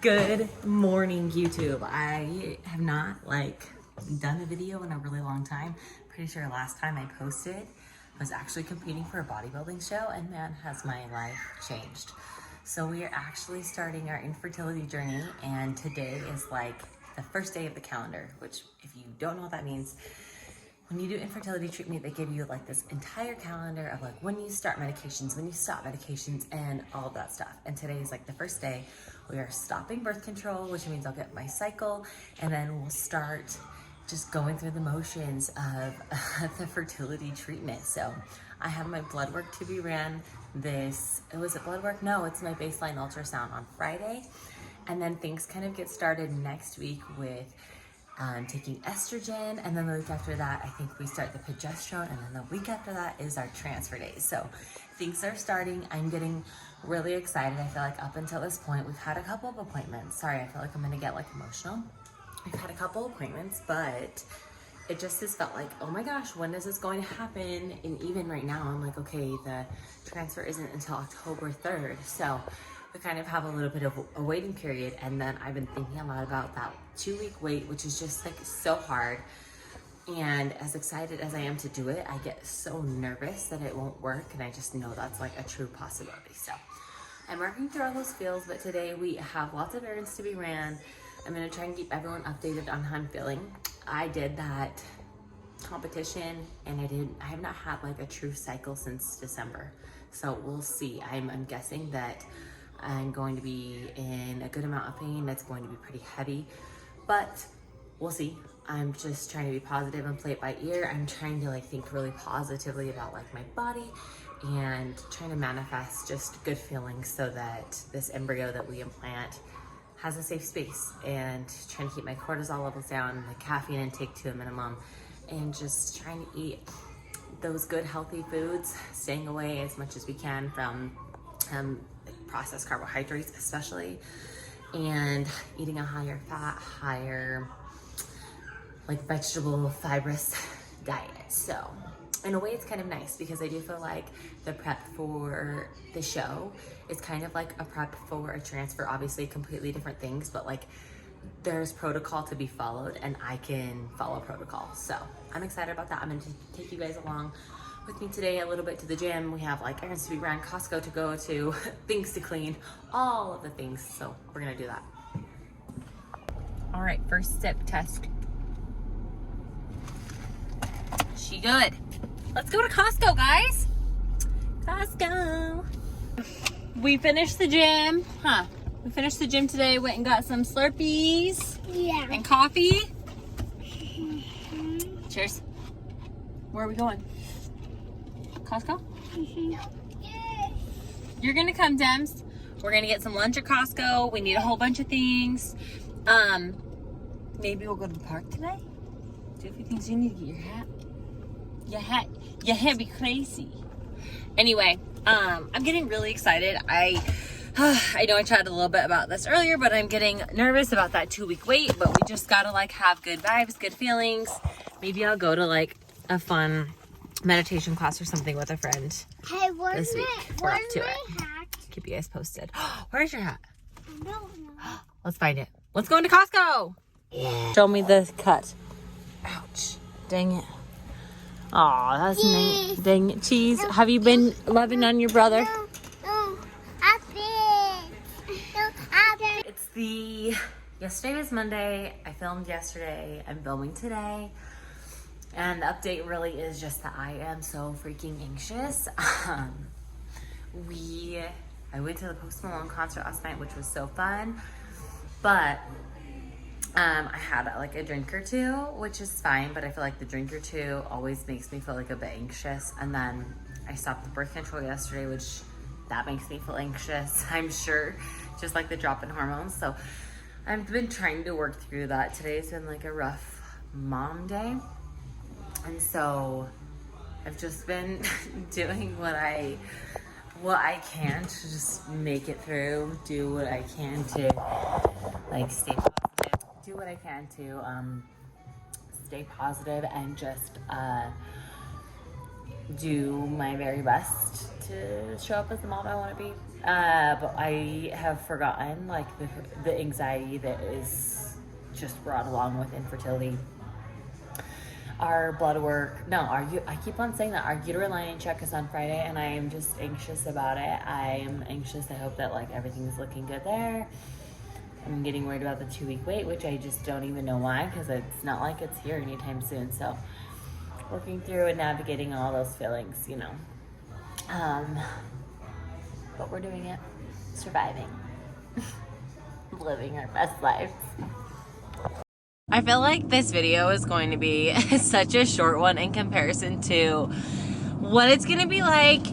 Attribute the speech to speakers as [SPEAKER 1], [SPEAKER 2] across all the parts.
[SPEAKER 1] Good morning, YouTube. I have not done a video in a really long time. Pretty sure last time I posted was actually competing for a bodybuilding show, and man, has my life changed. So we are actually starting our infertility journey, and today is like the first day of the calendar, which if you don't know what that means, when you do infertility treatment, they give you like this entire calendar of like when you start medications, when you stop medications, and all of that stuff. And today is like the first day. We are stopping birth control, which means I'll get my cycle, and then we'll start just going through the motions of the fertility treatment. So I have my blood work to be ran was it blood work? No, it's my baseline ultrasound on Friday. And then things kind of get started next week with taking estrogen, and then the week after that I think we start the progesterone, and then the week after that is our transfer days. So things are starting. I'm getting really excited. I feel like up until this point we've had a couple of appointments. Sorry, I feel like I'm gonna get like emotional. We've had a couple of appointments, but it just has felt like, oh my gosh, when is this going to happen? And even right now I'm like, okay, the transfer isn't until October 3rd, so we kind of have a little bit of a waiting period. And then I've been thinking a lot about that 2-week wait, which is just like so hard. And as excited as I am to do it, I get so nervous that it won't work. And I just know that's like a true possibility. So I'm working through all those feels, but today we have lots of errands to be ran. I'm gonna try and keep everyone updated on how I'm feeling. I did that competition and I have not had like a true cycle since December. So we'll see. I'm guessing that I'm going to be in a good amount of pain. That's going to be pretty heavy, but we'll see. I'm just trying to be positive and play it by ear. I'm trying to like think really positively about like my body and trying to manifest just good feelings so that this embryo that we implant has a safe space, and trying to keep my cortisol levels down, the caffeine intake to a minimum, and just trying to eat those good healthy foods, staying away as much as we can from processed carbohydrates especially, and eating a higher fat, higher like vegetable fibrous diet. So in a way it's kind of nice because I do feel like the prep for the show is kind of like a prep for a transfer. Obviously completely different things, but like there's protocol to be followed and I can follow protocol. So I'm excited about that. I'm gonna take you guys along with me today a little bit to the gym. We have like errands to be ran, Costco to go to, things to clean, all of the things. So we're gonna do that. All right, first step test. She good. Let's go to Costco, guys. Costco. We finished the gym, huh? We finished the gym today, went and got some Slurpees. Yeah. And coffee. Mm-hmm. Cheers. Where are we going? Costco? Mm-hmm. You're gonna come, Dems. We're gonna get some lunch at Costco. We need a whole bunch of things. Maybe we'll go to the park today. Do a few things. You need to get your hat. Your hat be crazy. Anyway, I'm getting really excited. I know I chatted a little bit about this earlier, but I'm getting nervous about that 2-week wait. But we just gotta like have good vibes, good feelings. Maybe I'll go to like a fun meditation class or something with a friend this week. We're up to it. Hat? Keep you guys posted. Where's your hat? I don't know. Let's find it. Let's go into Costco. Yeah. Show me the cut. Ouch. Dang it. Aw, that's nice. Dang it. Cheese. Have you been loving on your brother? No. Yesterday was Monday. I filmed yesterday. I'm filming today. And the update really is just that I am so freaking anxious. I went to the Post Malone concert last night, which was so fun. But I had like a drink or two, which is fine, but I feel like the drink or two always makes me feel like a bit anxious. And then I stopped the birth control yesterday, which that makes me feel anxious, I'm sure, just like the drop in hormones. So I've been trying to work through that. Today's been like a rough mom day. And so I've just been doing what I can to just make it through, do what I can to like stay positive, do what I can to stay positive and just do my very best to show up as the mom I want to be. But I have forgotten like the anxiety that is just brought along with infertility. Our blood work, no, I keep on saying that our uterine lining check is on Friday, and I am just anxious about it. I am anxious. I hope that like everything's looking good there. I'm getting worried about the 2-week wait, which I just don't even know why, because it's not like it's here anytime soon. So working through and navigating all those feelings, you know. But we're doing it, surviving, living our best lives. I feel like this video is going to be such a short one in comparison to what it's going to be like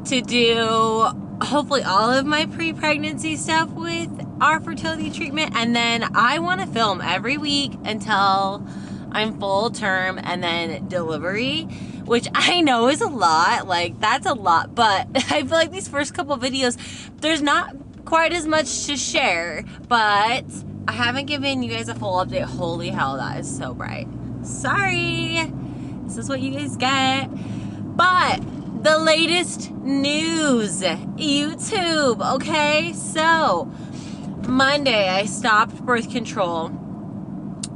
[SPEAKER 1] to do hopefully all of my pre-pregnancy stuff with our fertility treatment, and then I want to film every week until I'm full term and then delivery, which I know is a lot. Like, that's a lot, but I feel like these first couple videos, there's not quite as much to share, but I haven't given you guys a full update. Holy hell, that is so bright. Sorry. This is what you guys get. But the latest news, YouTube, okay? So, Monday, I stopped birth control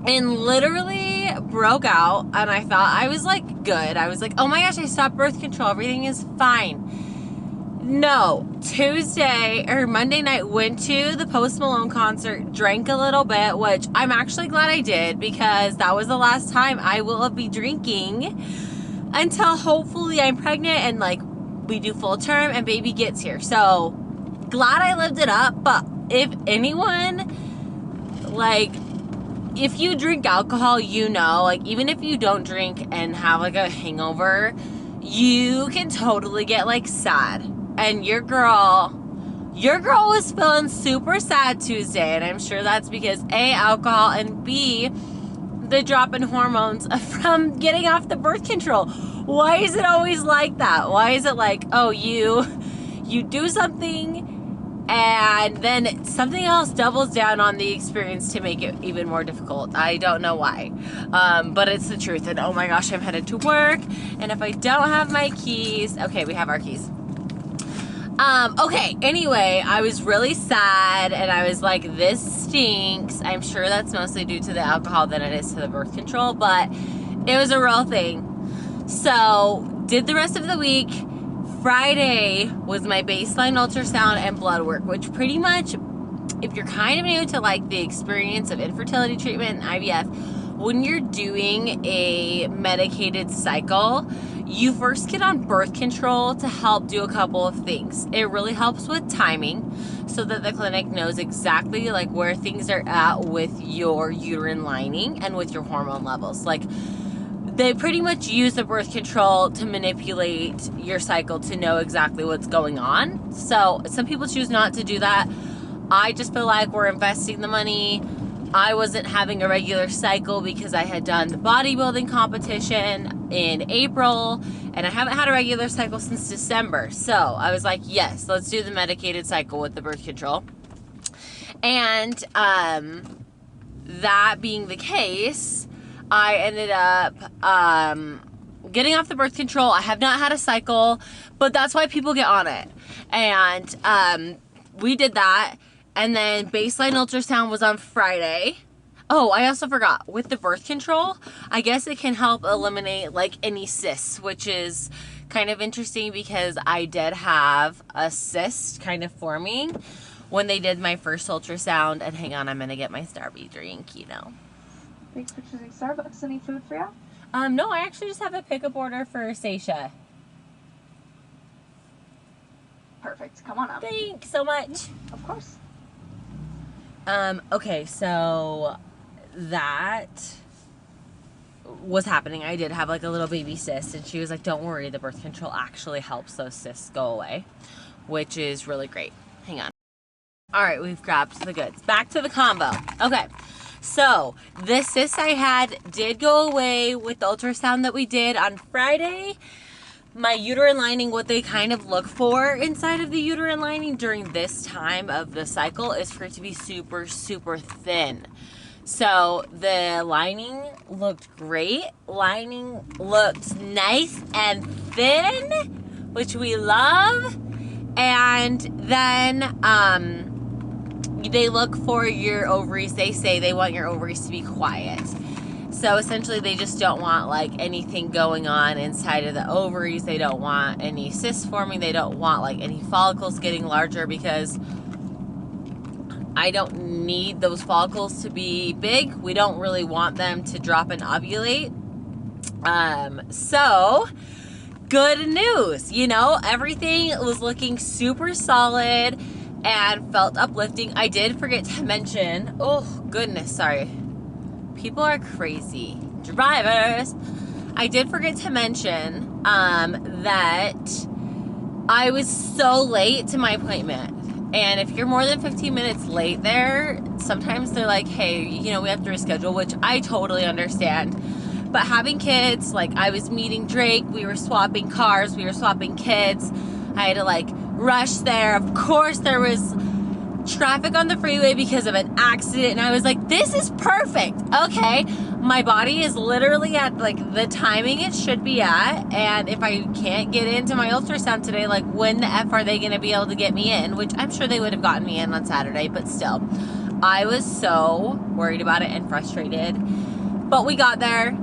[SPEAKER 1] and literally broke out, and I thought I was like good. I was like, oh my gosh, I stopped birth control. Everything is fine. No, Monday night, went to the Post Malone concert, drank a little bit, which I'm actually glad I did, because that was the last time I will be drinking until hopefully I'm pregnant and like we do full term and baby gets here. So glad I lived it up. But if anyone, like, if you drink alcohol, you know, like, even if you don't drink and have like a hangover, you can totally get like sad. And your girl was feeling super sad Tuesday, and I'm sure that's because A, alcohol, and B, the drop in hormones from getting off the birth control. Why is it always like that? Why is it like, oh, you do something and then something else doubles down on the experience to make it even more difficult? I don't know why, but it's the truth. And oh my gosh, I'm headed to work, and if I don't have my keys, okay, we have our keys. Okay, anyway, I was really sad, and I was like, this stinks. I'm sure that's mostly due to the alcohol than it is to the birth control, but it was a real thing. So, did the rest of the week. Friday was my baseline ultrasound and blood work, which pretty much, if you're kind of new to like the experience of infertility treatment and IVF, when you're doing a medicated cycle, you first get on birth control to help do a couple of things. It really helps with timing, so that the clinic knows exactly like where things are at with your uterine lining and with your hormone levels. Like, they pretty much use the birth control to manipulate your cycle to know exactly what's going on. So some people choose not to do that. I just feel like we're investing the money. I wasn't having a regular cycle because I had done the bodybuilding competition in April, and I haven't had a regular cycle since December. So I was like, yes, let's do the medicated cycle with the birth control. And that being the case, I ended up getting off the birth control. I have not had a cycle, but that's why people get on it. And we did that. And then baseline ultrasound was on Friday. Oh, I also forgot. With the birth control, I guess it can help eliminate like any cysts, which is kind of interesting because I did have a cyst kind of forming when they did my first ultrasound. And hang on, I'm going to get my Starbucks drink, you know.
[SPEAKER 2] Thanks for choosing Starbucks. Any food for you?
[SPEAKER 1] No, I actually just have a pickup order for Stacia.
[SPEAKER 2] Perfect. Come on up.
[SPEAKER 1] Thanks so much.
[SPEAKER 2] Of course.
[SPEAKER 1] Okay, so that was happening. I did have like a little baby cyst, and she was like, don't worry, the birth control actually helps those cysts go away, which is really great. Hang on. All right, we've grabbed the goods. Back to the combo. Okay, so the cyst I had did go away with the ultrasound that we did on Friday. My uterine lining, what they kind of look for inside of the uterine lining during this time of the cycle is for it to be super, super thin. So the lining looked great. Lining looked nice and thin, which we love.
[SPEAKER 3] And then they look for your ovaries. They say they want your ovaries to be quiet. So essentially they just don't want like anything going on inside of the ovaries. They don't want any cysts forming. They don't want like any follicles getting larger, because I don't need those follicles to be big. We don't really want them to drop and ovulate. So good news, you know, everything was looking super solid and felt uplifting. I did forget to mention, oh goodness, sorry. People are crazy. Drivers. I did forget to mention that I was so late to my appointment. And if you're more than 15 minutes late there, sometimes they're like, hey, you know, we have to reschedule, which I totally understand. But having kids, like I was meeting Drake, we were swapping cars, we were swapping kids. I had to like rush there. Of course, there was traffic on the freeway because of an accident, and I was like, this is perfect. Okay, my body is literally at like the timing it should be at, and if I can't get into my ultrasound today, like when the F are they going to be able to get me in? Which I'm sure they would have gotten me in on Saturday, but still, I was so worried about it and frustrated, but we got there.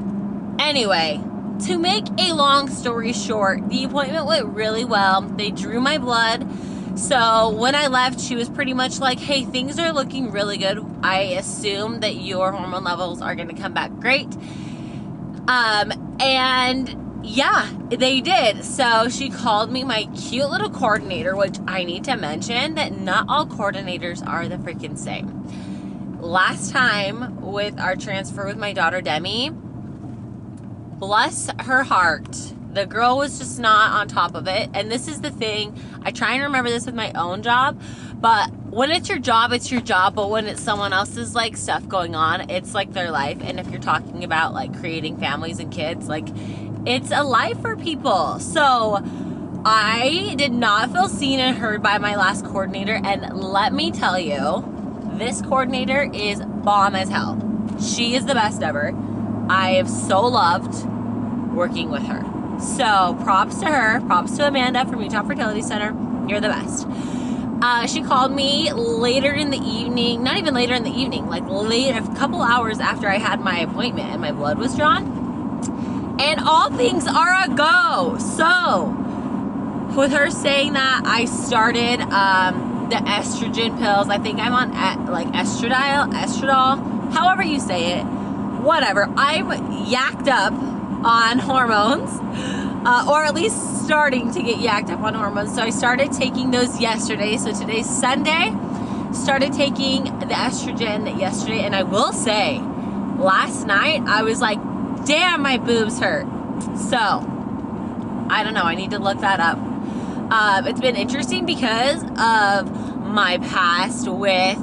[SPEAKER 3] Anyway, to make a long story short, the appointment went really well. They drew my blood. So when I left, she was pretty much like, hey, things are looking really good. I assume that your hormone levels are going to come back great. And yeah, they did. So she called me my cute little coordinator, which I need to mention that not all coordinators are the freaking same. Last time with our transfer with my daughter, Demi, bless her heart, the girl was just not on top of it. And this is the thing, I try and remember this with my own job, but when it's your job, it's your job. But when it's someone else's like stuff going on, it's like their life. And if you're talking about like creating families and kids, like it's a life for people. So I did not feel seen and heard by my last coordinator. And let me tell you, this coordinator is bomb as hell. She is the best ever. I have so loved working with her. So props to her, props to Amanda from Utah Fertility Center. You're the best. She called me later in the evening, not even later in the evening, like late, a couple hours after I had my appointment and my blood was drawn. And all things are a go. So with her saying that, I started the estrogen pills. I think I'm on like estradiol, however you say it. Whatever. I'm yacked up on hormones, or at least starting to get yacked up on hormones. So I started taking those yesterday. So today's Sunday. Started taking the estrogen yesterday, and I will say, last night I was like, damn, my boobs hurt. So I don't know. I need to look that up. It's been interesting because of my past with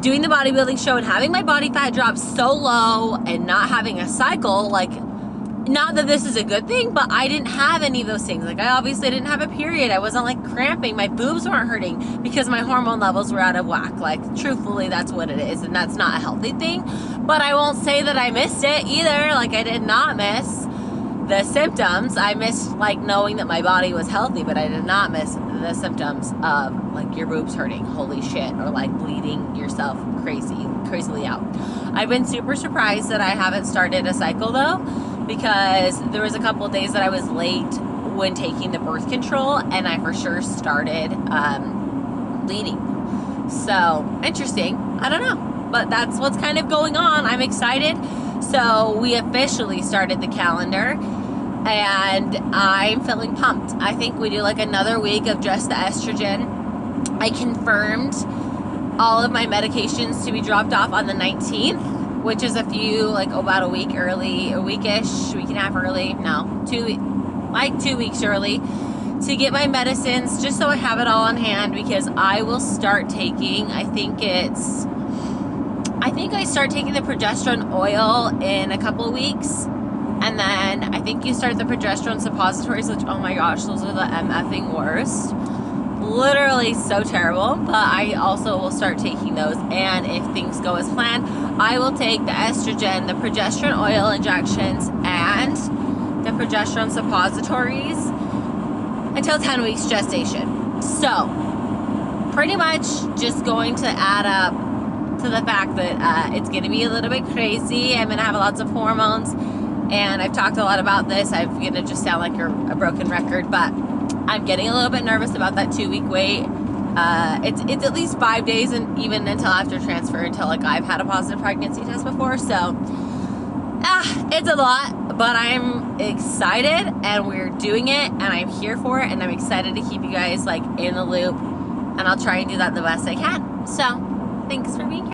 [SPEAKER 3] doing the bodybuilding show and having my body fat drop so low and not having a cycle. Like, not that this is a good thing, but I didn't have any of those things. Like, I obviously didn't have a period. I wasn't like cramping. My boobs weren't hurting because my hormone levels were out of whack. Like, truthfully, that's what it is, and that's not a healthy thing. But I won't say that I missed it either. Like, I did not miss the symptoms. I missed like knowing that my body was healthy, but I did not miss the symptoms of like your boobs hurting, holy shit, or like bleeding yourself crazily out. I've been super surprised that I haven't started a cycle though, because there was a couple of days that I was late when taking the birth control, and I for sure started bleeding. So interesting. I don't know, but that's what's kind of going on. I'm excited. So we officially started the calendar, and I'm feeling pumped. I think we do like another week of just the estrogen. I confirmed all of my medications to be dropped off on the 19th, which is about a week early, a weekish, week and a half early. No, 2 weeks early to get my medicines, just so I have it all on hand, because I will start taking, I think I start taking the progesterone oil in a couple of weeks. And then I think you start the progesterone suppositories, which, oh my gosh, those are the MFing worst. Literally so terrible. But I also will start taking those. And if things go as planned, I will take the estrogen, the progesterone oil injections, and the progesterone suppositories until 10 weeks gestation. So, pretty much just going to add up to the fact that it's going to be a little bit crazy. I'm going to have lots of hormones, and I've talked a lot about this. I'm going to just sound like a broken record, but I'm getting a little bit nervous about that 2-week wait. It's at least 5 days, and even until after transfer, until like I've had a positive pregnancy test before. So it's a lot, but I'm excited, and we're doing it, and I'm here for it, and I'm excited to keep you guys like in the loop, and I'll try and do that the best I can. So thanks for being here.